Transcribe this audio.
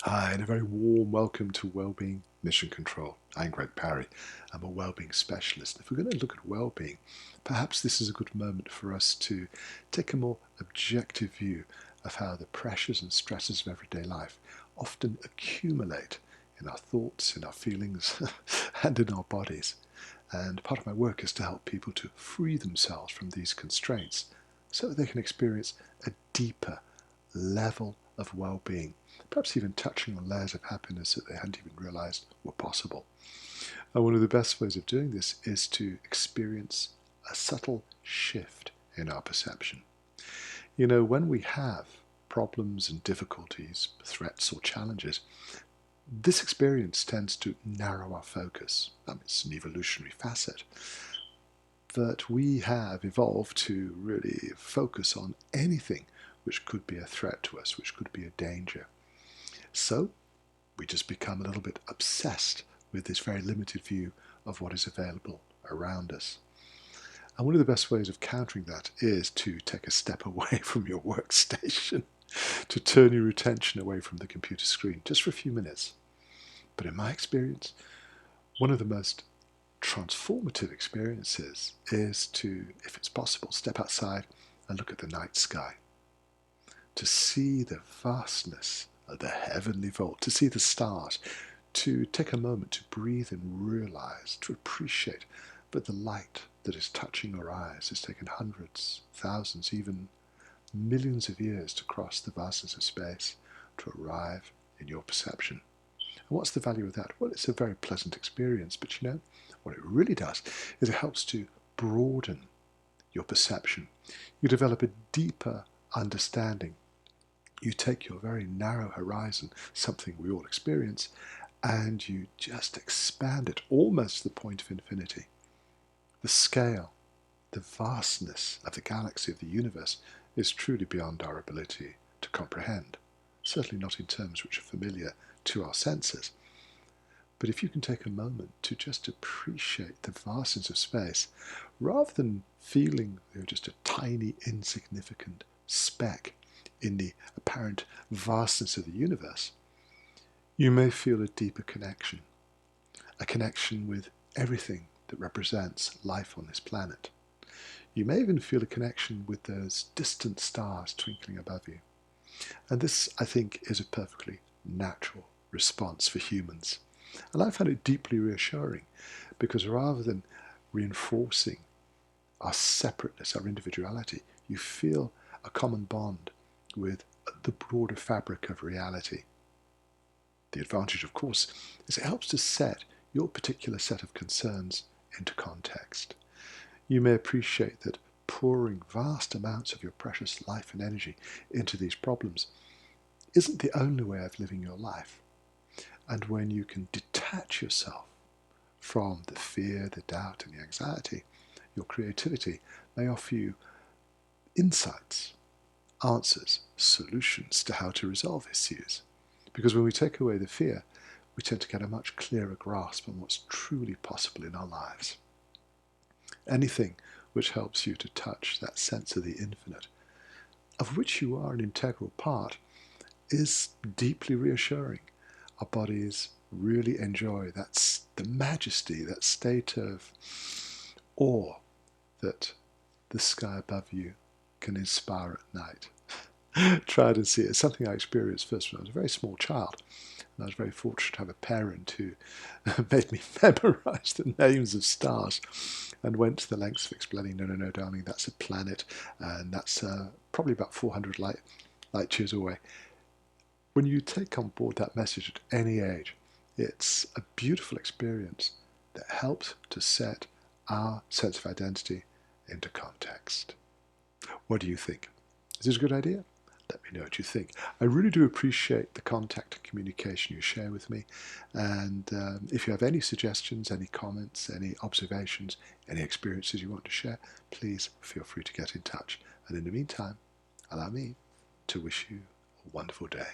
Hi, and a very warm welcome to Wellbeing Mission Control. I'm Greg Parry. I'm a wellbeing specialist. If we're going to look at well-being, perhaps this is a good moment for us to take a more objective view of how the pressures and stresses of everyday life often accumulate in our thoughts, in our feelings, and in our bodies. And part of my work is to help people to free themselves from these constraints so that they can experience a deeper level of well-being, perhaps even touching on layers of happiness that they hadn't even realized were possible. And one of the best ways of doing this is to experience a subtle shift in our perception. You know, when we have problems and difficulties, threats or challenges, this experience tends to narrow our focus. It's an evolutionary facet. That we have evolved to really focus on anything which could be a threat to us, which could be a danger. So we just become a little bit obsessed with this very limited view of what is available around us. And one of the best ways of countering that is to take a step away from your workstation, to turn your attention away from the computer screen just for a few minutes. But in my experience, one of the most transformative experiences is to, if it's possible, step outside and look at the night sky. To see the vastness of the heavenly vault, to see the stars, to take a moment to breathe and realize, to appreciate that the light that is touching our eyes has taken hundreds, thousands, even millions of years to cross the vastness of space to arrive in your perception. And what's the value of that? Well, it's a very pleasant experience, but you know, what it really does is it helps to broaden your perception. You develop a deeper understanding. You take your very narrow horizon, something we all experience, and you just expand it almost to the point of infinity. The scale, the vastness of the galaxy, of the universe, is truly beyond our ability to comprehend. Certainly not in terms which are familiar to our senses. But if you can take a moment to just appreciate the vastness of space, rather than feeling you're just a tiny, insignificant speck in the apparent vastness of the universe, you may feel a deeper connection, a connection with everything that represents life on this planet. You may even feel a connection with those distant stars twinkling above you. And this, I think, is a perfectly natural response for humans. And I find it deeply reassuring because rather than reinforcing our separateness, our individuality, you feel a common bond with the broader fabric of reality. The advantage, of course, is it helps to set your particular set of concerns into context. You may appreciate that pouring vast amounts of your precious life and energy into these problems isn't the only way of living your life. And when you can detach yourself from the fear, the doubt, and the anxiety, your creativity may offer you insights, answers, solutions to how to resolve issues. Because when we take away the fear, we tend to get a much clearer grasp on what's truly possible in our lives. Anything which helps you to touch that sense of the infinite, of which you are an integral part, is deeply reassuring. Our bodies really enjoy the majesty, that state of awe that the sky above you can inspire at night. Try it and see it. It's something I experienced first when I was a very small child. And I was very fortunate to have a parent who made me memorize the names of stars and went to the lengths of explaining, no, darling, that's a planet, and that's probably about 400 light years away. When you take on board that message at any age, it's a beautiful experience that helps to set our sense of identity into context. What do you think? Is this a good idea? Let me know what you think. I really do appreciate the contact and communication you share with me. And if you have any suggestions, any comments, any observations, any experiences you want to share, please feel free to get in touch. And in the meantime, allow me to wish you a wonderful day.